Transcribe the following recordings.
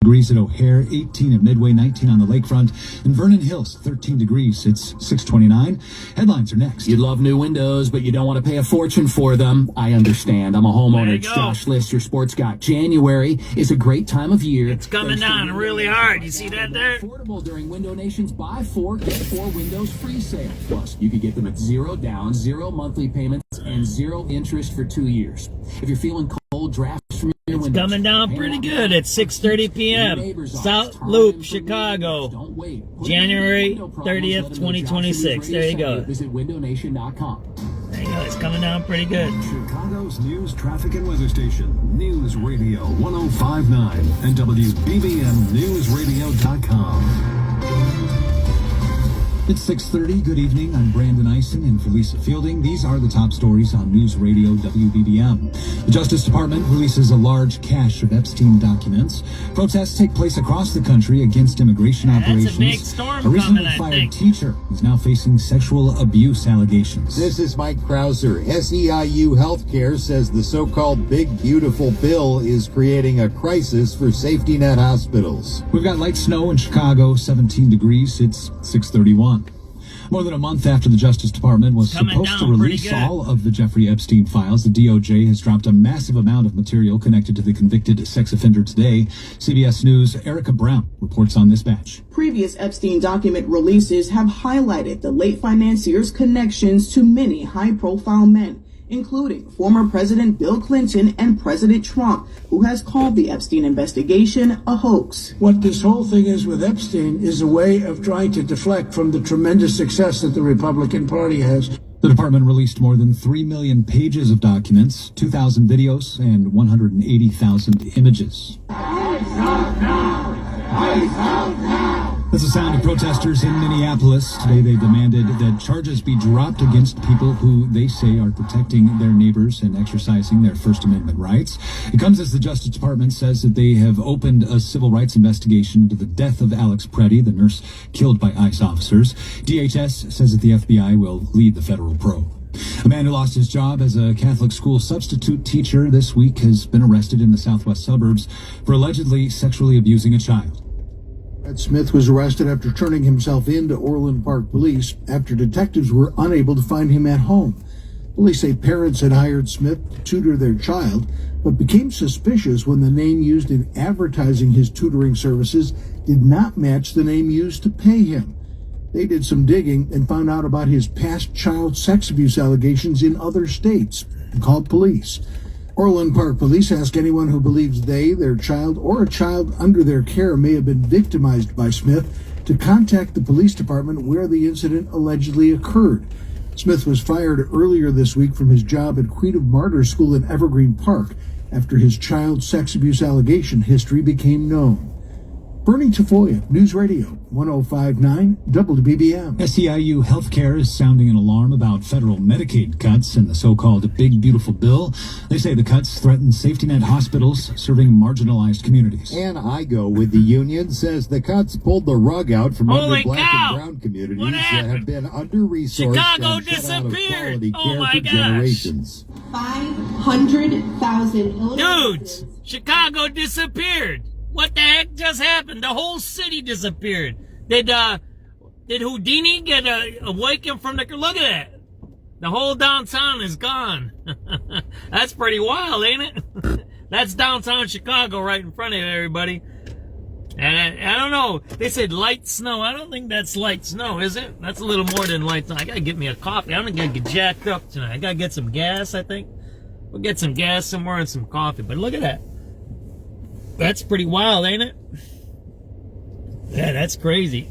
degrees at O'Hare, 18 at Midway, 19 on the lakefront. In Vernon Hills, 13 degrees. It's 6:29. Headlines are next. You love new windows, but you don't want to pay a fortune for them. I understand. I'm a homeowner. It's Josh List, your sports guy. January is a great time of year. It's coming down really hard. You see that there? Affordable during Window Nation's buy 4, get 4 windows free sale. Plus, you could get them at 0 down, 0 monthly payments, and 0 interest for 2 years. If you're feeling cold, drafts from your windows. It's coming down pretty good at 6:30 p.m. South Loop, Chicago. January 30th, 2026. There you go. Visit windownation.com. There you go. It's coming down pretty good. Chicago's news, traffic, and weather station. News Radio 1059 and WBBMNewsRadio.com. It's 6:30. Good evening. I'm Brandon Eisen and for Lisa Fielding. These are the top stories on News Radio WBBM. The Justice Department releases a large cache of Epstein documents. Protests take place across the country against immigration operations. That's a big storm a recently coming, I fired think. teacher is now facing sexual abuse allegations. This is Mike Krauser. SEIU Healthcare says the so-called Big Beautiful Bill is creating a crisis for safety net hospitals. We've got light snow in Chicago, 17 degrees. It's 6:31. More than a month after the Justice Department was supposed to release all of the Jeffrey Epstein files, the DOJ has dropped a massive amount of material connected to the convicted sex offender today. CBS News' Erica Brown reports on this batch. Previous Epstein document releases have highlighted the late financier's connections to many high-profile men, including former President Bill Clinton and President Trump, who has called the Epstein investigation a hoax. What this whole thing is with Epstein is a way of trying to deflect from the tremendous success that the Republican Party has. The department released more than 3 million pages of documents, 2,000 videos, and 180,000 images. That's the sound of protesters in Minneapolis. Today they demanded that charges be dropped against people who they say are protecting their neighbors and exercising their First Amendment rights. It comes as the Justice Department says that they have opened a civil rights investigation into the death of Alex Preddy, the nurse killed by ICE officers. DHS says that the FBI will lead the federal probe. A man who lost his job as a Catholic school substitute teacher this week has been arrested in the southwest suburbs for allegedly sexually abusing a child. Ed Smith was arrested after turning himself in to Orland Park Police after detectives were unable to find him at home. Police say parents had hired Smith to tutor their child, but became suspicious when the name used in advertising his tutoring services did not match the name used to pay him. They did some digging and found out about his past child sex abuse allegations in other states and called police. Orland Park Police ask anyone who believes they, their child, or a child under their care may have been victimized by Smith to contact the police department where the incident allegedly occurred. Smith was fired earlier this week from his job at Queen of Martyrs School in Evergreen Park after his child sex abuse allegation history became known. Bernie Tafoya, News Radio 1059 WBBM. SEIU Healthcare is sounding an alarm about federal Medicaid cuts and the so-called Big Beautiful Bill. They say the cuts threaten safety net hospitals serving marginalized communities. Ann Igo with the union says the cuts pulled the rug out from under black and brown communities that have been under-resourced Chicago and shut out of disappeared. quality care for generations. 500,000 Dudes, Chicago disappeared. What the heck just happened? The whole city disappeared. Did Houdini get awakened from the... Look at that. The whole downtown is gone. That's pretty wild, ain't it? That's downtown Chicago right in front of everybody. And I don't know. They said light snow. I don't think that's light snow, is it? That's a little more than light snow. I gotta get me a coffee. I'm gonna get jacked up tonight. I gotta get some gas, I think. We'll get some gas somewhere and some coffee. But look at that. That's pretty wild, ain't it? Yeah, that's crazy.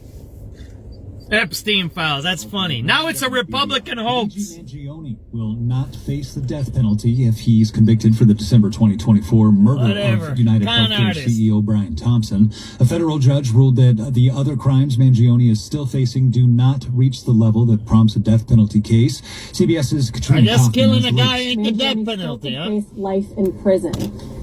Epstein files, that's funny. Now it's a Republican hoax. Mangione will not face the death penalty if he's convicted for the December 2024 murder of United Healthcare CEO Brian Thompson. A federal judge ruled that the other crimes Mangione is still facing do not reach the level that prompts a death penalty case. CBS's Katrina Just Kaufman killing has a guy links. ain't the death penalty, huh? face life in prison.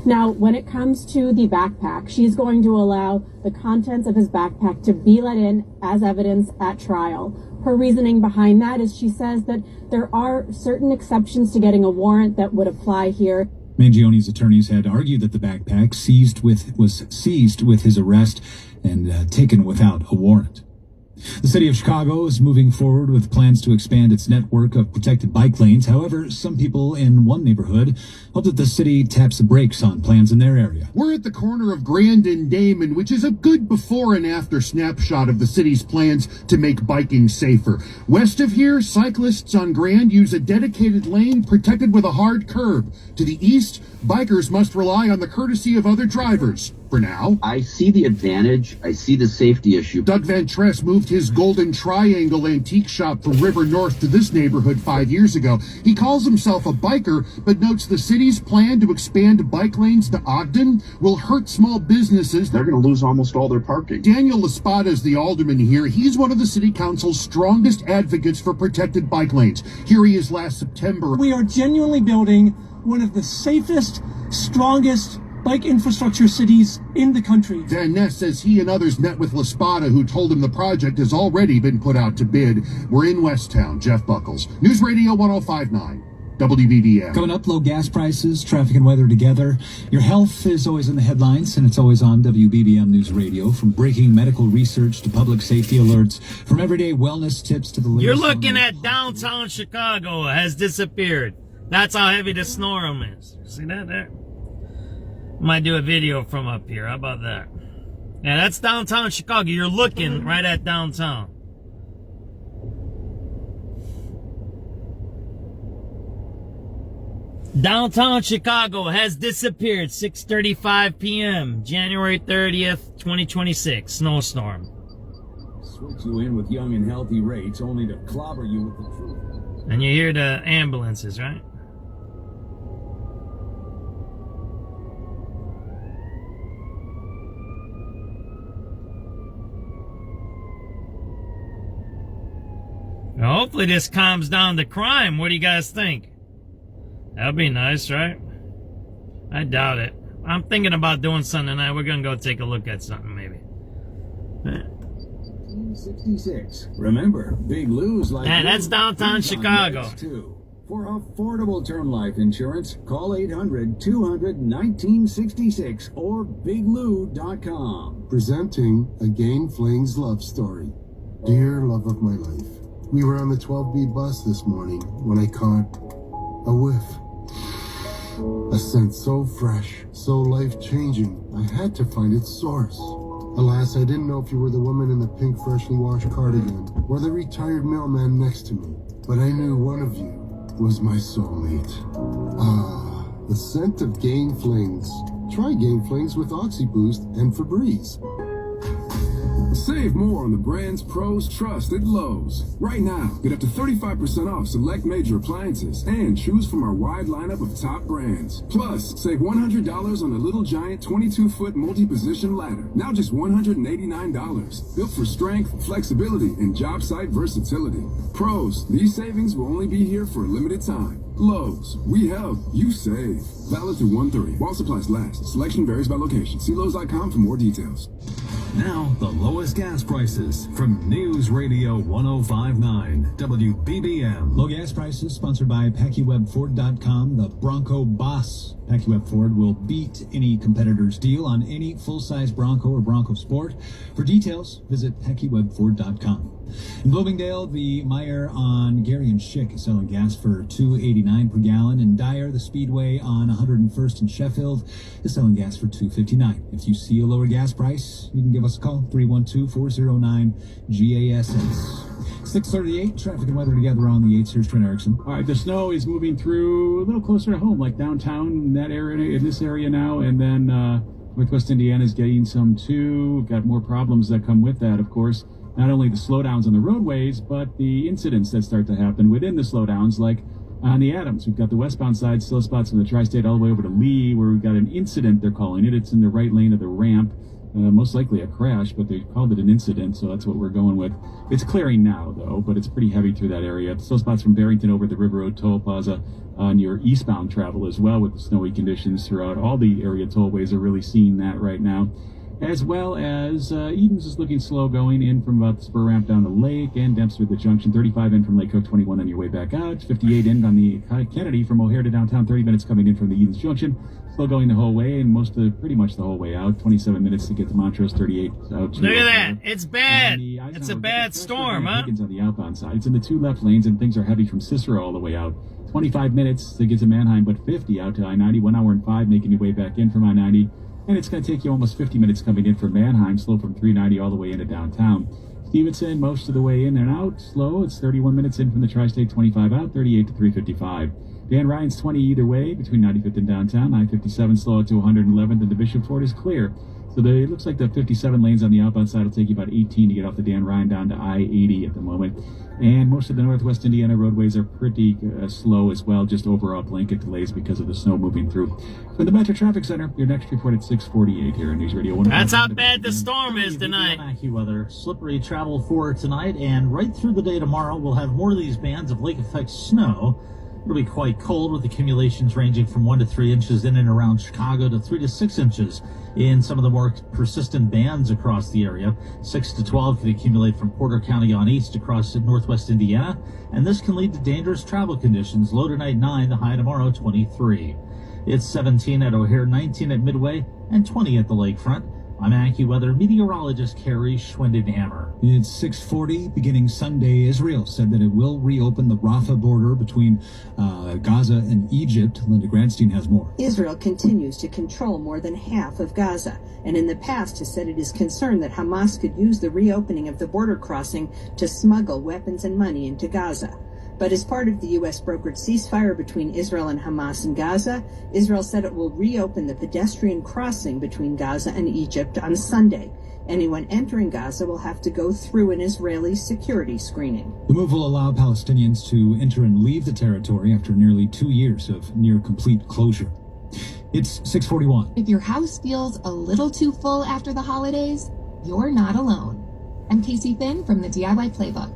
Now, when it comes to the backpack, she's going to allow the contents of his backpack to be let in as evidence at trial. Her reasoning behind that is she says that there are certain exceptions to getting a warrant that would apply here. Mangione's attorneys had argued that the backpack was seized with his arrest and taken without a warrant. The city of Chicago is moving forward with plans to expand its network of protected bike lanes. However, some people in one neighborhood hope that the city taps the brakes on plans in their area. We're at the corner of Grand and Damon, which is a good before and after snapshot of the city's plans to make biking safer. West of here, cyclists on Grand use a dedicated lane protected with a hard curb. To the east, bikers must rely on the courtesy of other drivers. For now, I see the advantage. I see the safety issue. Doug Van Tress moved his Golden Triangle antique shop from River North to this neighborhood 5 years ago. He calls himself a biker, but notes the city's plan to expand bike lanes to Ogden will hurt small businesses. They're going to lose almost all their parking. Daniel Laspada is the alderman here. He's one of the city council's strongest advocates for protected bike lanes. Here he is last September. We are genuinely building one of the safest, strongest bike infrastructure cities in the country. Van Ness says he and others met with Laspada, who told him the project has already been put out to bid. We're in Westtown. Jeff Buckles, News Radio 105.9. WBBM. Coming up, low gas prices, traffic and weather together. Your health is always in the headlines, and it's always on WBBM News Radio. From breaking medical research to public safety alerts, from everyday wellness tips to the latest. You're looking at downtown Chicago has disappeared. That's how heavy the storm is. See that there? Might do a video from up here. How about that? Yeah, that's downtown Chicago. You're looking right at downtown. Downtown Chicago has disappeared. 6:35 p.m. January 30th, 2026. Snowstorm. Switch you in with young and healthy rates only to clobber you with the truth. And you hear the ambulances, right? Now, hopefully this calms down the crime. What do you guys think? That'd be nice, right? I doubt it. I'm thinking about doing something tonight. We're gonna go take a look at something, maybe. 1966. Remember, Big Lou's like. Yeah, that's downtown Chicago. For affordable term life insurance, call 800-200-1966 or biglou.com. Presenting a Gain Flings love story. Dear love of my life, we were on the 12B bus this morning when I caught a whiff. A scent so fresh, so life-changing, I had to find its source. Alas, I didn't know if you were the woman in the pink freshly washed cardigan or the retired mailman next to me, but I knew one of you was my soulmate. Ah, the scent of Gain Flings. Try Gain Flings with OxyBoost and Febreze. Save more on the brands pros trust at Lowe's. Right now, get up to 35% off select major appliances and choose from our wide lineup of top brands. Plus, save $100 on a Little Giant 22-foot multi-position ladder. Now just $189. Built for strength, flexibility, and job site versatility. Pros, these savings will only be here for a limited time. Lowe's, we help, you save. Valid through 1/30. While supplies last. Selection varies by location. See Lowe's.com for more details. Now, the lowest gas prices from News Radio 105.9 WBBM. Low gas prices sponsored by PackyWebFord.com. The Bronco Boss. PackyWeb Ford will beat any competitor's deal on any full-size Bronco or Bronco Sport. For details, visit PackyWebFord.com. In Bloomingdale, the Meyer on Gary and Schick is selling gas for $2.89 per gallon. In Dyer, the Speedway on 101st and Sheffield is selling gas for $2.59. If you see a lower gas price, you can give us a call, 312-409-GASS. 6:38, traffic and weather together on the 8. Here's Trent Erickson. All right, the snow is moving through a little closer to home, like downtown in that area, in this area now, and then Northwest Indiana is getting some too. We've got more problems that come with that, of course. Not only the slowdowns on the roadways, but the incidents that start to happen within the slowdowns, like on the Adams. We've got the westbound side, slow spots from the Tri-State all the way over to Lee, where we've got an incident, they're calling it. It's in the right lane of the ramp. Most likely a crash, but they called it an incident, so that's what we're going with. It's clearing now, though, but it's pretty heavy through that area. Slow spots from Barrington over the River Road Toll Plaza on your eastbound travel as well, with the snowy conditions throughout. All the area tollways are really seeing that right now. as well as Eden's is looking slow going in from about the spur ramp down to Lake and Dempster at the junction. 35 in from Lake Cook, 21 on your way back out. 58 in on the Kennedy from O'Hare to downtown. 30 minutes coming in from the Eden's junction. Slow going the whole way and pretty much the whole way out. 27 minutes to get to Montrose. 38 out. Look at that! It's bad. It's a bad storm, huh? On the outbound side, it's in the two left lanes and things are heavy from Cicero all the way out. 25 minutes to get to Manheim, but 50 out to I-90. 1 hour and 5 making your way back in from I-90. And it's going to take you almost 50 minutes coming in from Manheim, slow from 390 all the way into downtown. Stevenson, most of the way in and out, slow. It's 31 minutes in from the Tri-State, 25 out, 38 to 355. Dan Ryan's 20 either way between 95th and downtown. I-57 slow out to 111th, and the Bishop Ford is clear. So it looks like the 57 lanes on the outbound side will take you about 18 to get off the Dan Ryan down to I-80 at the moment. And most of the Northwest Indiana roadways are pretty slow as well, just overall blanket delays because of the snow moving through. From the Metro Traffic Center, your next report at 6:48 here on News Radio 1. That's how bad the storm is tonight. AccuWeather. Slippery travel for tonight and right through the day tomorrow. We'll have more of these bands of lake effect snow. It'll be quite cold with accumulations ranging from 1 to 3 inches in and around Chicago to 3 to 6 inches in some of the more persistent bands across the area. 6 to 12 can accumulate from Porter County on east across northwest Indiana, and this can lead to dangerous travel conditions. Low tonight 9, the high tomorrow 23. It's 17 at O'Hare, 19 at Midway, and 20 at the lakefront. I'm AccuWeather meteorologist Carrie Schwindenhammer. It's 6:40. Beginning Sunday, Israel said that it will reopen the Rafah border between Gaza and Egypt. Linda Gradstein has more. Israel continues to control more than half of Gaza, and in the past has said it is concerned that Hamas could use the reopening of the border crossing to smuggle weapons and money into Gaza. But as part of the U.S. brokered ceasefire between Israel and Hamas in Gaza, Israel said it will reopen the pedestrian crossing between Gaza and Egypt on Sunday. Anyone entering Gaza will have to go through an Israeli security screening. The move will allow Palestinians to enter and leave the territory after nearly 2 years of near complete closure. It's 6:41. If your house feels a little too full after the holidays, you're not alone. I'm Casey Finn from the DIY Playbook.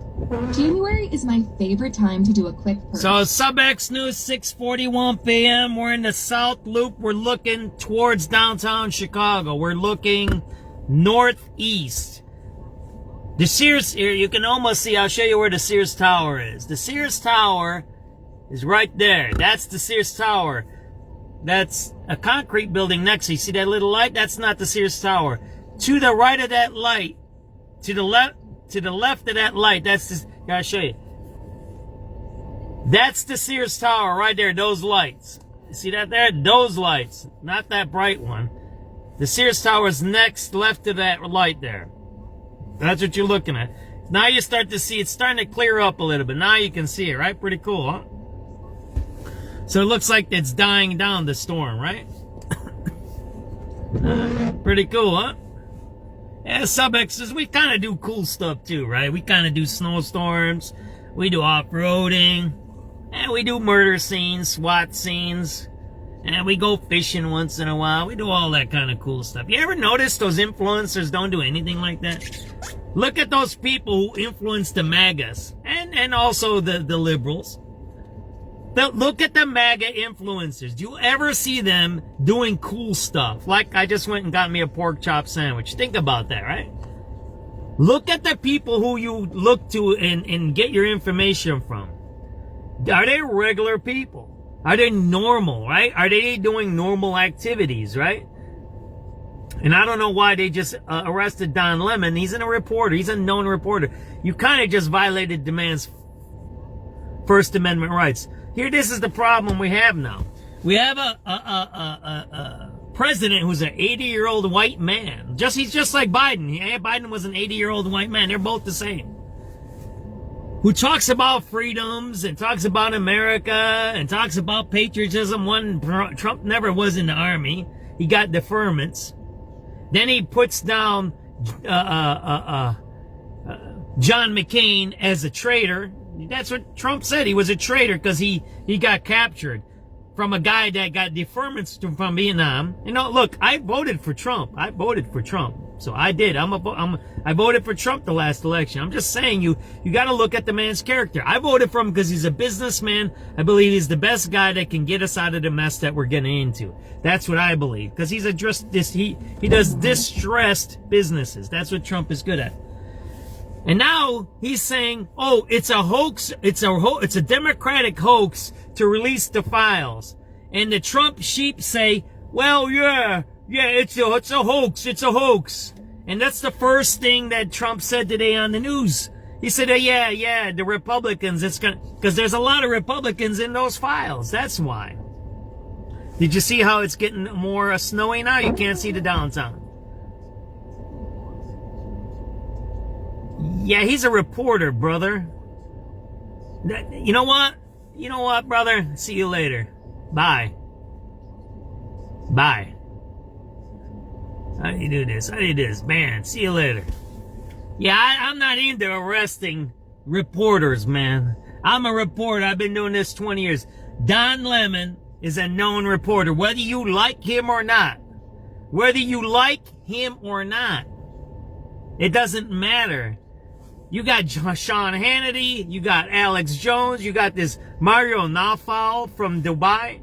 January is my favorite time to do a quick purge. So SubX.News, 6:41 p.m. We're in the South Loop. We're looking towards downtown Chicago. We're looking northeast. The Sears here, you can almost see, I'll show you where the Sears Tower is. The Sears Tower is right there. That's the Sears Tower. That's a concrete building next to you. See that little light? That's not the Sears Tower. To the right of that light, to the left of that light, that's the, gotta show you. That's the Sears Tower right there, those lights. You see that there? Those lights, not that bright one. The Sears Tower is next left to that light there. That's what you're looking at. Now you start to see, it's starting to clear up a little bit. Now you can see it, right? Pretty cool, huh? So it looks like it's dying down, the storm, right? Pretty cool, huh? Yeah, SubX's, we kind of do cool stuff too, right? We kind of do snowstorms, we do off-roading, and we do murder scenes, SWAT scenes, and we go fishing once in a while. We do all that kind of cool stuff. You ever notice those influencers don't do anything like that? Look at those people who influence the MAGAs, and also the liberals. Look at the MAGA influencers. Do you ever see them doing cool stuff? Like, I just went and got me a pork chop sandwich. Think about that, right? Look at the people who you look to and get your information from. Are they regular people? Are they normal, right? Are they doing normal activities, right? And I don't know why they just arrested Don Lemon. He's a reporter. He's a known reporter. You kind of just violated the man's First Amendment rights. Here, this is the problem we have now. We have a president who's an 80-year-old white man. He's just like Biden. Yeah, Biden was an 80-year-old white man. They're both the same. Who talks about freedoms and talks about America and talks about patriotism. Trump never was in the army. He got deferments. Then he puts down John McCain as a traitor. That's what Trump said. He was a traitor because he got captured from a guy that got deferments from Vietnam. You know, look, I voted for Trump. So I did. I voted for Trump the last election. I'm just saying you got to look at the man's character. I voted for him because he's a businessman. I believe he's the best guy that can get us out of the mess that we're getting into. That's what I believe. Because he does distressed businesses. That's what Trump is good at. And now he's saying, oh, it's a hoax. It's a Democratic hoax to release the files. And the Trump sheep say, well, yeah, it's a hoax. It's a hoax. And that's the first thing that Trump said today on the news. He said, yeah, the Republicans, because there's a lot of Republicans in those files. That's why. Did you see how it's getting more snowy now? You can't see the downtown. Yeah, he's a reporter, brother. You know what? You know what, brother? See you later. Bye. Bye. How do you do this? How do you do this? Man, see you later. Yeah, I'm not into arresting reporters, man. I'm a reporter. I've been doing this 20 years. Don Lemon is a known reporter, whether you like him or not. Whether you like him or not. It doesn't matter. You got Sean Hannity, you got Alex Jones, you got this Mario Nawfal from Dubai.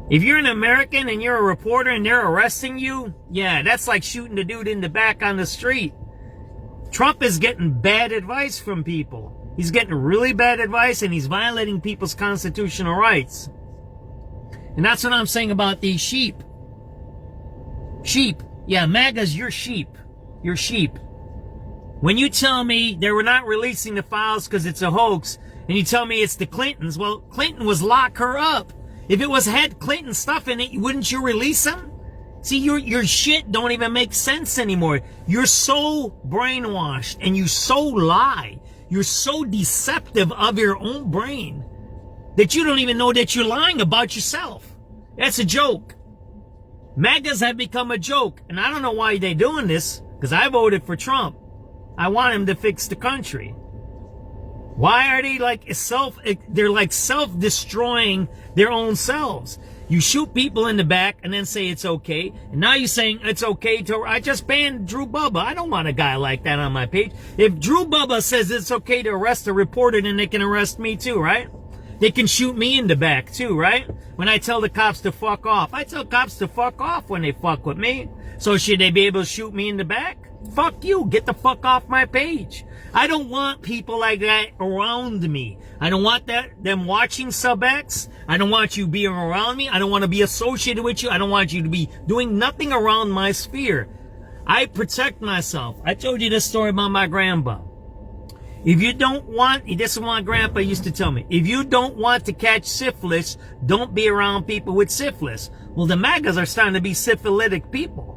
If you're an American and you're a reporter and they're arresting you, yeah, that's like shooting the dude in the back on the street. Trump is getting bad advice from people. He's getting really bad advice and he's violating people's constitutional rights. And that's what I'm saying about these sheep. Sheep. Yeah, MAGA's your sheep. You're sheep. When you tell me they were not releasing the files because it's a hoax, and you tell me it's the Clintons, well, Clinton was lock her up. If it had Clinton stuff in it, wouldn't you release them? See, your shit don't even make sense anymore. You're so brainwashed and you so lie. You're so deceptive of your own brain that you don't even know that you're lying about yourself. That's a joke. MAGAs have become a joke, and I don't know why they're doing this, because I voted for Trump. I want him to fix the country. Why are they they're like self-destroying their own selves? You shoot people in the back and then say it's okay. And now you're saying it's okay I just banned Drew Bubba. I don't want a guy like that on my page. If Drew Bubba says it's okay to arrest a reporter, then they can arrest me too, right? They can shoot me in the back too, right? When I tell the cops to fuck off. I tell cops to fuck off when they fuck with me. So should they be able to shoot me in the back? Fuck you. Get the fuck off my page. I don't want people like that around me. I don't want them watching SubX. I don't want you being around me. I don't want to be associated with you. I don't want you to be doing nothing around my sphere. I protect myself. I told you this story about my grandpa. If you don't want, this is what my grandpa used to tell me. If you don't want to catch syphilis, don't be around people with syphilis. Well, the MAGAs are starting to be syphilitic people.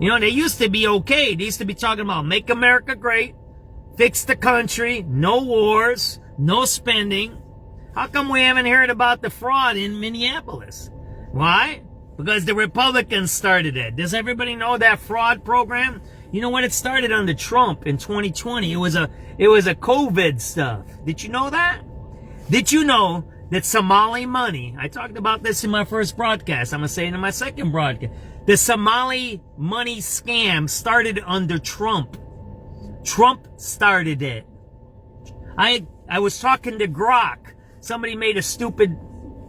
You know, they used to be okay. They used to be talking about make America great, fix the country, no wars, no spending. How come we haven't heard about the fraud in Minneapolis? Why? Because the Republicans started it. Does everybody know that fraud program? You know when it started under Trump in 2020? It was a COVID stuff. Did you know that? Did you know that Somali money, I talked about this in my first broadcast, I'm going to say it in my second broadcast. The Somali money scam started under Trump. Trump started it. I was talking to Grok. Somebody made a stupid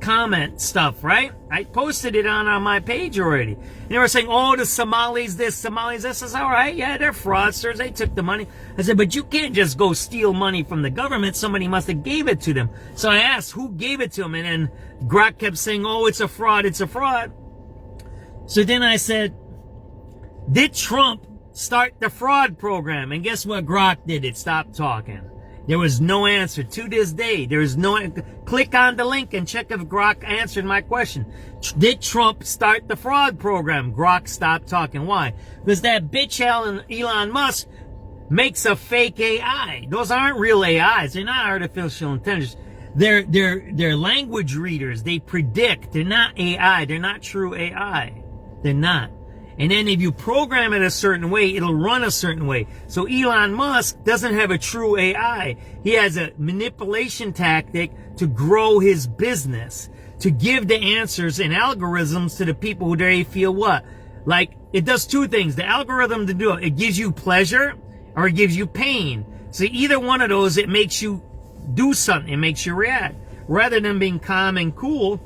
comment stuff, right? I posted it on my page already. And they were saying, oh, the Somalis this, Somalis this. I said, all right, yeah, they're fraudsters. They took the money. I said, but you can't just go steal money from the government. Somebody must have gave it to them. So I asked, who gave it to them? And then Grok kept saying, oh, it's a fraud, it's a fraud. So then I said, did Trump start the fraud program? And guess what Grok did? It stopped talking. There was no answer to this day. There is no. Click on the link and check if Grok answered my question. Did Trump start the fraud program? Grok stopped talking. Why? Because that bitch Elon Musk makes a fake AI. Those aren't real AIs. They're not artificial intelligence. They're language readers. They predict. They're not AI. They're not true AI. They're not. And then if you program it a certain way, it'll run a certain way. So Elon Musk doesn't have a true AI. He has a manipulation tactic to grow his business, to give the answers and algorithms to the people who they feel what? Like it does two things. The algorithm to do it, it gives you pleasure or it gives you pain. So either one of those, it makes you do something. It makes you react. Rather than being calm and cool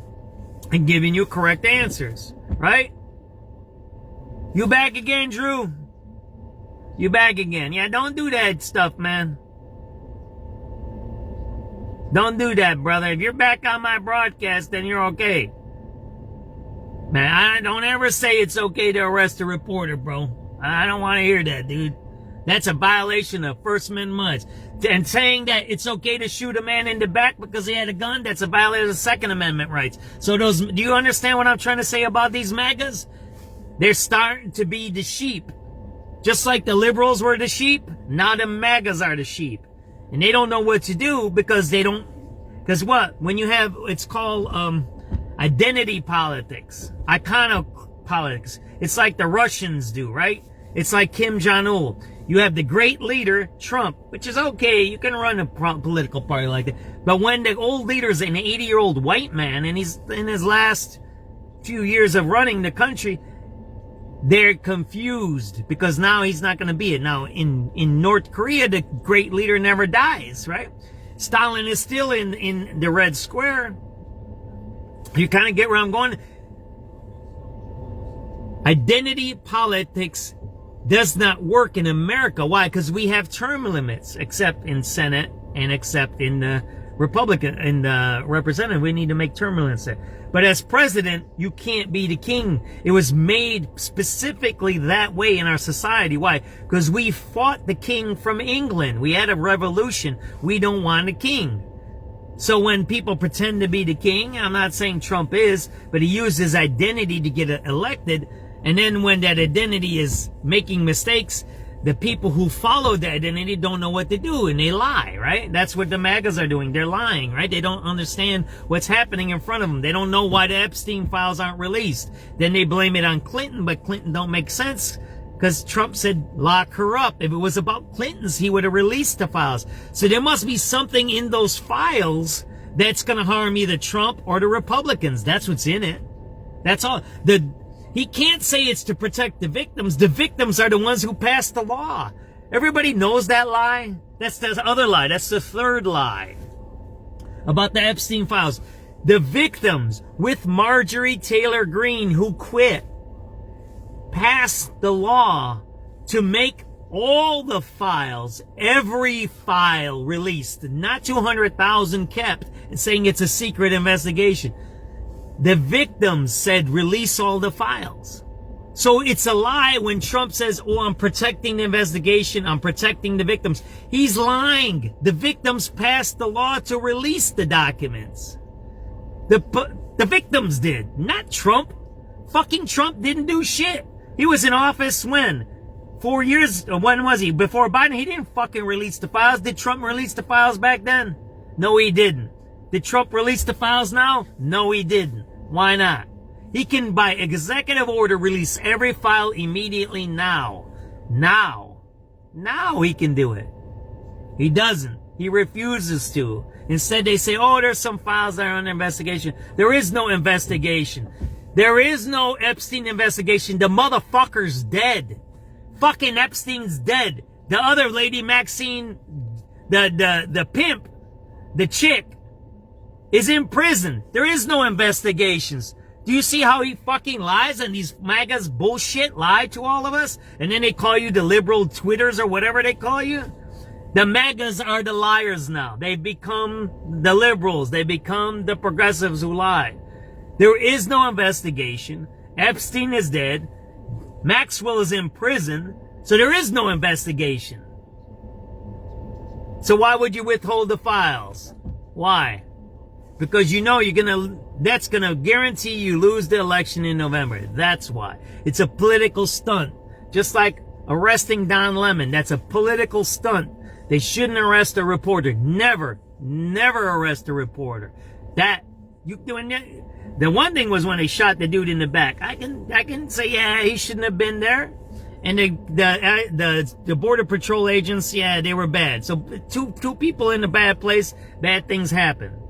and giving you correct answers. Right? You back again, Drew? You back again. Yeah, don't do that stuff, man. Don't do that, brother. If you're back on my broadcast, then you're okay. Man, I don't ever say it's okay to arrest a reporter, bro. I don't want to hear that, dude. That's a violation of First Amendment rights. And saying that it's okay to shoot a man in the back because he had a gun, that's a violation of Second Amendment rights. So do you understand what I'm trying to say about these MAGAs? They're starting to be the sheep. Just like the liberals were the sheep, now the MAGAs are the sheep. And they don't know what to do because they don't, because what? When you have, it's called identity politics, iconic politics. It's like the Russians do, right? It's like Kim Jong-un. You have the great leader, Trump, which is okay. You can run a political party like that. But when the old leader is an 80-year-old white man and he's in his last few years of running the country, they're confused because now he's not going to be it. Now, in North Korea, the great leader never dies, right? Stalin is still in the Red Square. You kind of get where I'm going. Identity politics does not work in America. Why? Because we have term limits, except in Senate and except in the Republican and representative. We need to make term limits there. But as president, you can't be the king. It was made specifically that way in our society. Why? Because we fought the king from England. We had a revolution. We don't want a king. So when people pretend to be the king, I'm not saying Trump is, but he used his identity to get elected. And then when that identity is making mistakes, the people who follow the identity don't know what to do and they lie, right? That's what the MAGAs are doing. They're lying, right? They don't understand what's happening in front of them. They don't know why the Epstein files aren't released. Then they blame it on Clinton, but Clinton don't make sense because Trump said lock her up. If it was about Clinton's, he would have released the files. So there must be something in those files that's going to harm either Trump or the Republicans. That's what's in it. That's all. He can't say it's to protect the victims. The victims are the ones who passed the law. Everybody knows that lie. That's the other lie. That's the third lie about the Epstein files. The victims with Marjorie Taylor Greene, who quit, passed the law to make all the files, every file released, not 200,000 kept, and saying it's a secret investigation. The victims said release all the files. So it's a lie when Trump says, oh, I'm protecting the investigation, I'm protecting the victims. He's lying. The victims passed the law to release the documents. The victims did, not Trump. Fucking Trump didn't do shit. He was in office when? 4 years, when was he? Before Biden, he didn't fucking release the files. Did Trump release the files back then? No, he didn't. Did Trump release the files now? No, he didn't. Why not? He can, by executive order, release every file immediately now. Now he can do it. He doesn't. He refuses to. Instead, they say, oh, there's some files that are under investigation. There is no investigation. There is no Epstein investigation. The motherfucker's dead. Fucking Epstein's dead. The other lady, Maxine, the pimp, the chick, is in prison. There is no investigations. Do you see how he fucking lies and these MAGAs bullshit lie to all of us? And then they call you the liberal Twitters or whatever they call you? The MAGAs are the liars now. They become the liberals. They become the progressives who lie. There is no investigation. Epstein is dead. Maxwell is in prison. So there is no investigation. So why would you withhold the files? Why? Because you know that's gonna guarantee you lose the election in November. That's why. It's a political stunt. Just like arresting Don Lemon. That's a political stunt. They shouldn't arrest a reporter. Never arrest a reporter. The one thing was when they shot the dude in the back. I can say, yeah, he shouldn't have been there. And the Border Patrol agents, yeah, they were bad. So two people in a bad place, bad things happen.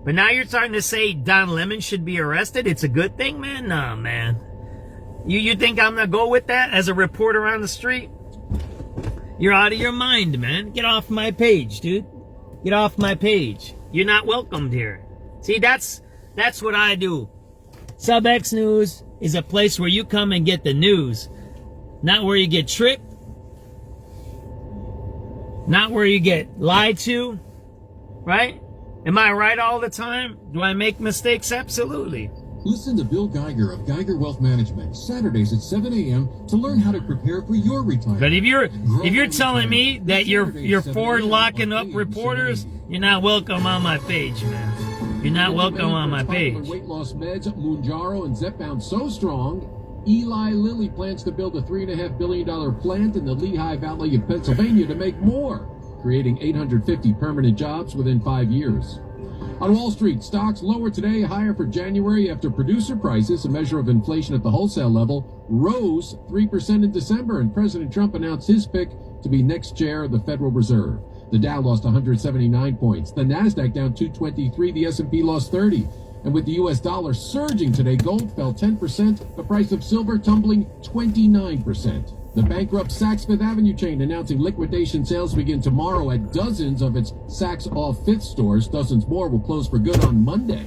But now you're starting to say Don Lemon should be arrested? It's a good thing, man? No, man. You think I'm gonna go with that as a reporter on the street? You're out of your mind, man. Get off my page, dude. Get off my page. You're not welcomed here. See, that's what I do. SubX.News is a place where you come and get the news, not where you get tricked, not where you get lied to, right? Am I right all the time? Do I make mistakes? Absolutely. Listen to Bill Geiger of Geiger Wealth Management, Saturdays at 7 a.m. to learn how to prepare for your retirement. But if you're telling me that you're for locking up reporters, you're not welcome on my page, man. You're not welcome on my page. Weight loss meds, Mounjaro and Zepbound so strong, Eli Lilly plans to build a $3.5 billion plant in the Lehigh Valley of Pennsylvania to make more, creating 850 permanent jobs within 5 years. On Wall Street, stocks lower today, higher for January after producer prices, a measure of inflation at the wholesale level, rose 3% in December, and President Trump announced his pick to be next chair of the Federal Reserve. The Dow lost 179 points, the Nasdaq down 223, the S&P lost 30. And with the U.S. dollar surging today, gold fell 10%, the price of silver tumbling 29%. The bankrupt Saks Fifth Avenue chain announcing liquidation sales begin tomorrow at dozens of its Saks Off Fifth stores. Dozens more will close for good on Monday.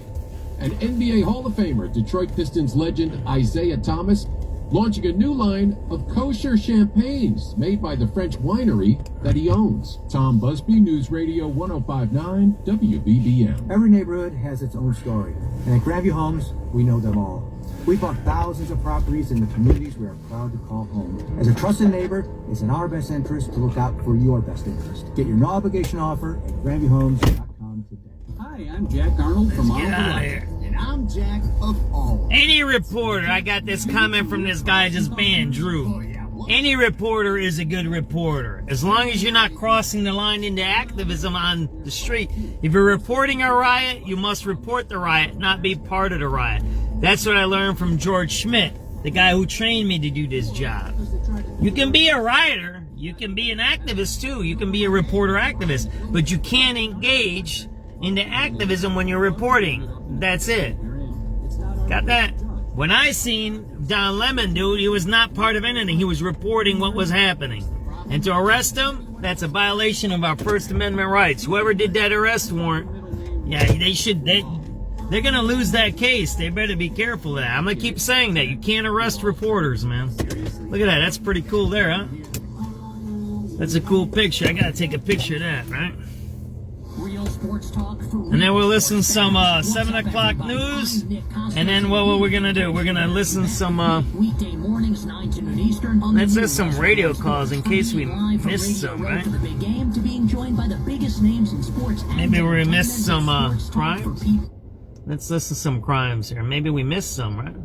And NBA Hall of Famer, Detroit Pistons legend Isaiah Thomas, launching a new line of kosher champagnes made by the French winery that he owns. Tom Busby, News Radio 105.9 WBBM. Every neighborhood has its own story, and at Grandview Homes, we know them all. We bought thousands of properties in the communities we are proud to call home. As a trusted neighbor, it's in our best interest to look out for your best interest. Get your no-obligation offer at GrandviewHomes.com today. Hi, I'm Jack Arnold from Get out of here. And I'm Jack of All. Any reporter, I got this comment from this guy just banned, Drew. Any reporter is a good reporter, as long as you're not crossing the line into activism on the street. If you're reporting a riot, you must report the riot, not be part of the riot. That's what I learned from George Schmidt, the guy who trained me to do this job. You can be a rioter, you can be an activist too, you can be a reporter activist, but you can't engage into activism when you're reporting. That's it. Got that? When I seen Don Lemon, dude, he was not part of anything. He was reporting what was happening. And to arrest him, that's a violation of our First Amendment rights. Whoever did that arrest warrant, yeah, they're going to lose that case. They better be careful of that. I'm going to keep saying that. You can't arrest reporters, man. Look at that. That's pretty cool there, huh? That's a cool picture. I got to take a picture of that, right? And then we'll listen to some 7 o'clock news. And then what we're going to do? We're going to listen to some... let's do some radio calls in case we missed some, right? Maybe we missed some crimes. Let's listen to some crimes here. Maybe we missed some, right?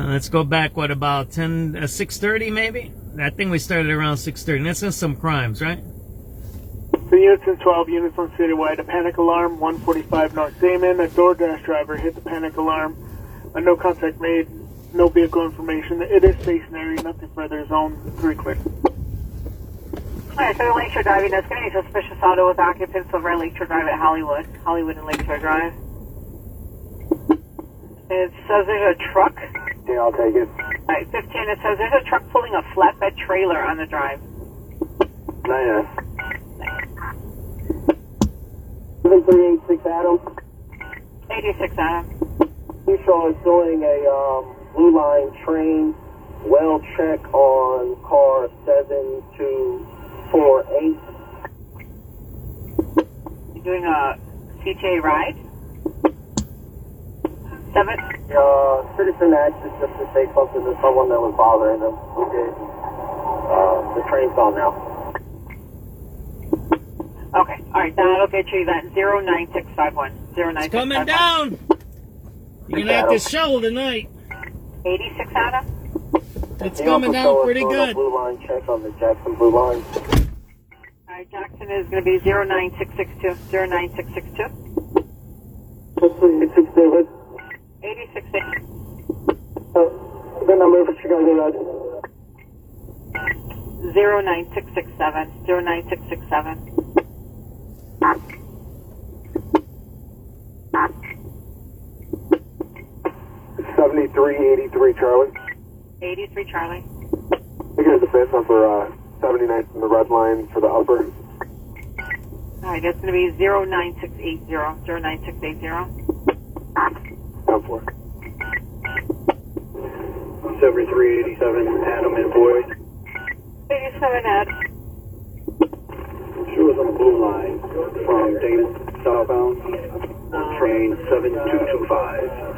Let's go back, what, about 6:30 maybe? I think we started around 6:30. Let's listen to some crimes, right? The units in 12 units on citywide. A panic alarm, 145 North Damon. A DoorDash driver hit the panic alarm. No contact made. No vehicle information. It is stationary. Nothing further. Zone 3 clear. Alright, so Lakeshore driving. That's going to be a suspicious auto with occupants over at Lakeshore Drive at Hollywood and Lakeshore Drive. It says there's a truck. Yeah, I'll take it. Alright, 15. It says there's a truck pulling a flatbed trailer on the drive. Nice. 7386 Adam. 86 Adam. You saw us doing a Blue Line train well check on car 7248. You doing a CTA ride? 7? Citizen acted just to say something to someone that was bothering them. We did. The train's gone now. Okay, alright, that'll get you that 09651. 09651. It's coming down! You're gonna have to shovel tonight. 86 Adam? It's coming down pretty good. Blue Line check on the Jackson Blue Line. Alright, Jackson is going to be 09662. 09662. 86 David. 86. The number for Chicago Road. 09667. 09667. 73 7383 Charlie. 83 Charlie. I get a defense number 79 from the red line for the upper. Alright, that's going to be 09680. 09680. 10-4. 7387 Adam and boys. 87 Ed. She was on the blue line from Dayton southbound on train 7225.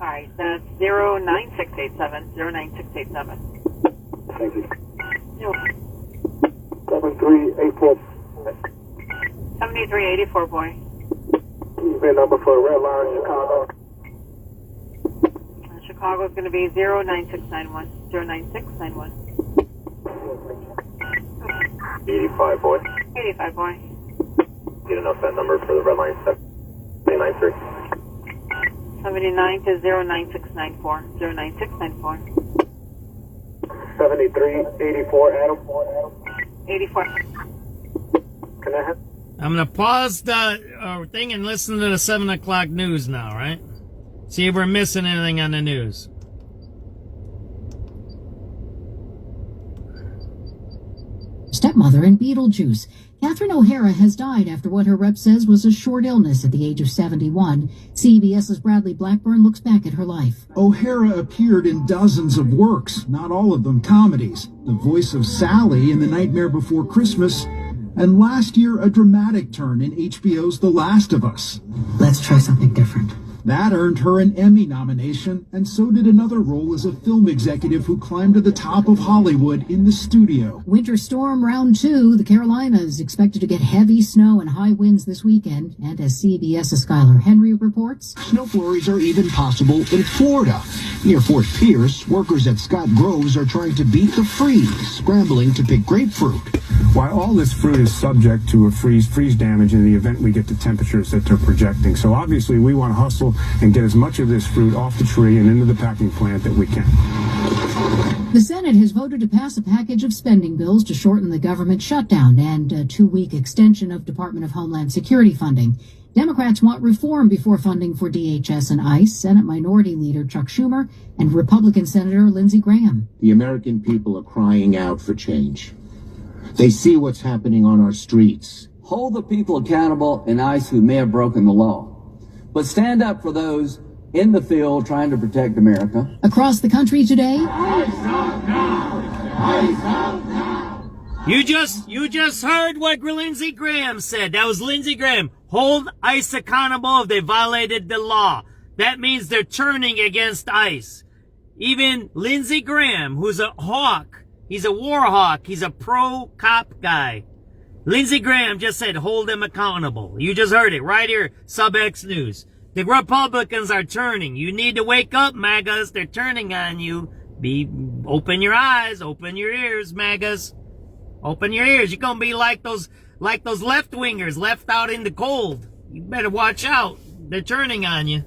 Alright, that's 09687. 09687. Thank you. No. 7384. 7384, boy. Been number for Red Line, Chicago. Chicago is going to be 09691. 09691. 85, boy. 85, boy. Get enough that number for the Red Line 793. 79 to 09694. 09694. 7384, Adam. 84. Can I have? I'm going to pause the thing and listen to the 7 o'clock news now, right? See if we're missing anything on the news. Stepmother in Beetlejuice. Catherine O'Hara has died after what her rep says was a short illness at the age of 71. CBS's Bradley Blackburn looks back at her life. O'Hara appeared in dozens of works, not all of them comedies. The voice of Sally in The Nightmare Before Christmas, and last year a dramatic turn in HBO's The Last of Us. Let's try something different. That earned her an Emmy nomination, and so did another role as a film executive who climbed to the top of Hollywood in the studio. Winter storm round 2. The Carolinas expected to get heavy snow and high winds this weekend. And as CBS's Skylar Henry reports, snow flurries are even possible in Florida. Near Fort Pierce, workers at Scott Groves are trying to beat the freeze, scrambling to pick grapefruit. While all this fruit is subject to a freeze damage in the event we get the temperatures that they're projecting. So obviously we want to hustle and get as much of this fruit off the tree and into the packing plant that we can. The Senate has voted to pass a package of spending bills to shorten the government shutdown and a 2-week extension of Department of Homeland Security funding. Democrats want reform before funding for DHS and ICE. Senate Minority Leader Chuck Schumer and Republican Senator Lindsey Graham. The American people are crying out for change. They see what's happening on our streets. Hold the people accountable in ICE who may have broken the law, but stand up for those in the field trying to protect America. Across the country today, ICE out now! ICE out now! You just heard what Lindsey Graham said. That was Lindsey Graham. Hold ICE accountable if they violated the law. That means they're turning against ICE. Even Lindsey Graham, who's a hawk, he's a war hawk, he's a pro-cop guy. Lindsey Graham just said, hold them accountable. You just heard it right here, SubX.News. The Republicans are turning. You need to wake up, MAGAs. They're turning on you. Open your eyes, open your ears, MAGAs. Open your ears. You're gonna be like those left-wingers left out in the cold. You better watch out. They're turning on you.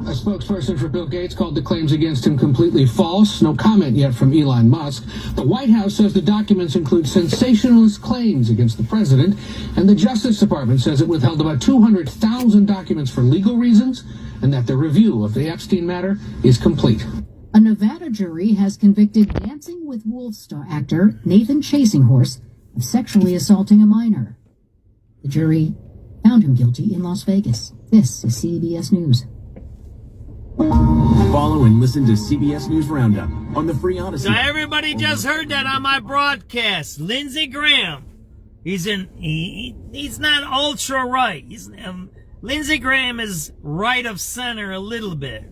A spokesperson for Bill Gates called the claims against him completely false. No comment yet from Elon Musk. The White House says the documents include sensationalist claims against the president, and the Justice Department says it withheld about 200,000 documents for legal reasons, and that the review of the Epstein matter is complete. a Nevada jury has convicted Dancing with Wolves star actor Nathan Chasinghorse of sexually assaulting a minor. The jury found him guilty in Las Vegas. This is CBS News. Follow and listen to CBS News Roundup on the free Odyssey. So everybody just heard that on my broadcast. Lindsey Graham. He's not ultra right. Lindsey Graham is right of center a little bit.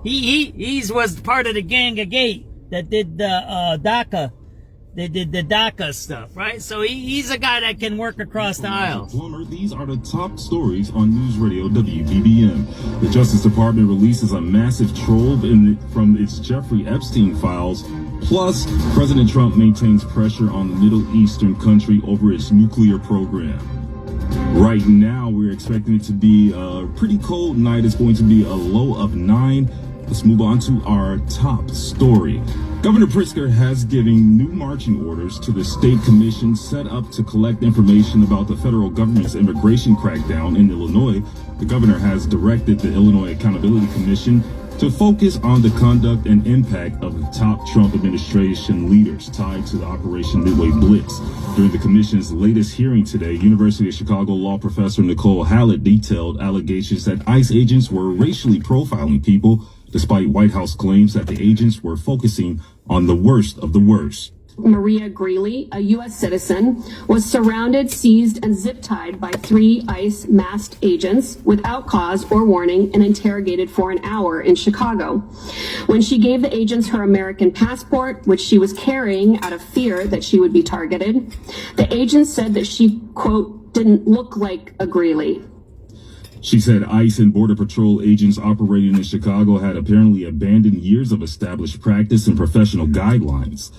He was part of the gang of Gate that did the DACA. They did the DACA stuff, right? So he's a guy that can work across the aisles. These are the top stories on News Radio WBBM. The Justice Department releases a massive trove from its Jeffrey Epstein files. Plus, President Trump maintains pressure on the Middle Eastern country over its nuclear program. Right now, we're expecting it to be a pretty cold night. It's going to be a low of 9. Let's move on to our top story. Governor Pritzker has given new marching orders to the state commission set up to collect information about the federal government's immigration crackdown in Illinois. The governor has directed the Illinois Accountability Commission to focus on the conduct and impact of the top Trump administration leaders tied to the Operation Midway Blitz. During the commission's latest hearing today, University of Chicago law professor Nicole Hallett detailed allegations that ICE agents were racially profiling people, despite White House claims that the agents were focusing on the worst of the worst. Maria Greeley, a U.S. citizen, was surrounded, seized, and zip-tied by 3 ICE masked agents without cause or warning and interrogated for an hour in Chicago. When she gave the agents her American passport, which she was carrying out of fear that she would be targeted, the agents said that she, quote, didn't look like a Greeley. She said ICE and Border Patrol agents operating in Chicago had apparently abandoned years of established practice and professional guidelines.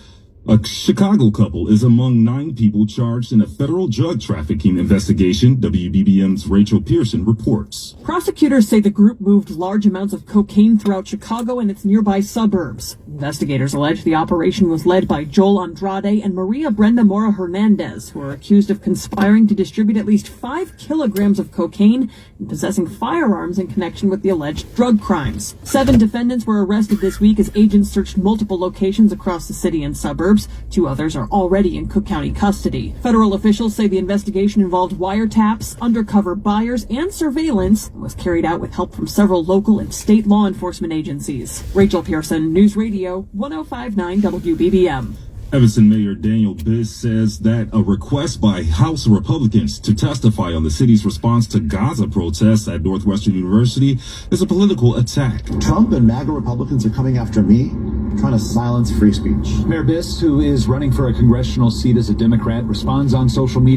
A Chicago couple is among 9 people charged in a federal drug trafficking investigation, WBBM's Rachel Pearson reports. Prosecutors say the group moved large amounts of cocaine throughout Chicago and its nearby suburbs. Investigators allege the operation was led by Joel Andrade and Maria Brenda Mora Hernandez, who are accused of conspiring to distribute at least 5 kilograms of cocaine and possessing firearms in connection with the alleged drug crimes. 7 defendants were arrested this week as agents searched multiple locations across the city and suburbs. 2 others are already in Cook County custody. Federal officials say the investigation involved wiretaps, undercover buyers, and surveillance, and was carried out with help from several local and state law enforcement agencies. Rachel Pearson, News Radio 1059 WBBM. Evanston Mayor Daniel Biss says that a request by House Republicans to testify on the city's response to Gaza protests at Northwestern University is a political attack. Trump and MAGA Republicans are coming after me, trying to silence free speech. Mayor Biss, who is running for a congressional seat as a Democrat, responds on social media.